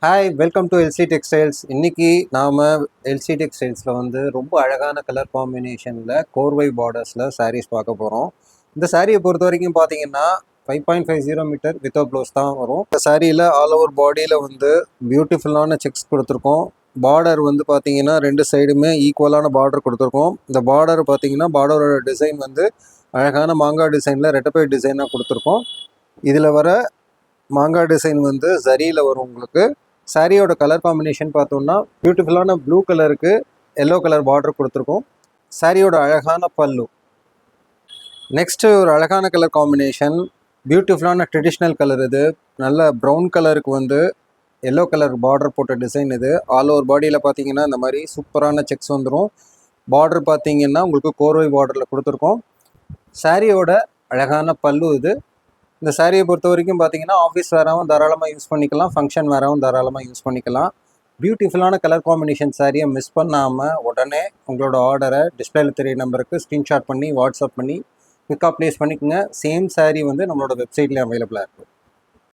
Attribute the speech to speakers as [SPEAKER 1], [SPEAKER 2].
[SPEAKER 1] Hi welcome to LC textiles. இன்னைக்கு நாம் LC டெக்ஸ்டைல்ஸில் வந்து ரொம்ப அழகான கலர் காம்பினேஷனில் கோர்வை பார்டர்ஸில் சாரீஸ் பார்க்க போகிறோம். இந்த சாரியை பொறுத்த வரைக்கும் பார்த்தீங்கன்னா 5.50 மீட்டர் வித்தவுட் ப்ளவுஸ் தான் வரும். இந்த சாரியில் ஆல் ஓவர் பாடியில் வந்து பியூட்டிஃபுல்லான செக்ஸ் கொடுத்துருக்கோம். பார்டர் வந்து பார்த்தீங்கன்னா ரெண்டு சைடுமே ஈக்குவலான பார்டர் கொடுத்துருக்கோம். இந்த பார்டர் பார்த்தீங்கன்னா பார்டரோட டிசைன் வந்து அழகான மாங்காய் டிசைனில் ரெட்டப்பை டிசைனாக கொடுத்துருக்கோம். இதில் வர மாங்காய் டிசைன் வந்து ஜரியில் வரும். உங்களுக்கு சாரியோட கலர் காம்பினேஷன் பார்த்தோம்னா பியூட்டிஃபுல்லான ப்ளூ கலருக்கு எல்லோ கலர் பார்டர் கொடுத்துருக்கோம். சாரியோட அழகான பல்லு. நெக்ஸ்ட்டு ஒரு அழகான கலர் காம்பினேஷன், பியூட்டிஃபுல்லான ட்ரெடிஷ்னல் கலர். இது நல்ல ப்ரௌன் கலருக்கு வந்து எல்லோ கலர் பார்டர் போட்ட டிசைன். இது ஆல் ஓவர் பாடியில் பார்த்தீங்கன்னா இந்த மாதிரி சூப்பரான செக்ஸ் வந்துடும். பார்டர் பார்த்தீங்கன்னா உங்களுக்கு கோர்வை பார்டரில் கொடுத்துருக்கோம். சாரியோட அழகான பல்லு இது. இந்த சாரியை பொறுத்த வரைக்கும் பார்த்தீங்கன்னா ஆஃபீஸ் வேறாவும் தாராளமாக யூஸ் பண்ணிக்கலாம், ஃபங்க்ஷன் வேறாவும் தாராளமாக யூஸ் பண்ணிக்கலாம். பியூட்டிஃபுல்லான கலர் காம்பினேஷன் சாரியை மிஸ் பண்ணாமல் உடனே உங்களோட ஆர்டரை டிஸ்பிளேல தெரிய நம்பருக்கு ஸ்க்ரீன்ஷாட் பண்ணி வாட்ஸ்அப் பண்ணி குயிக்காக ப்ளேஸ் பண்ணிக்கோங்க. சேம் சாரீ வந்து நம்மளோட வெப்சைட்லேயும் அவைலபிளாக இருக்குது.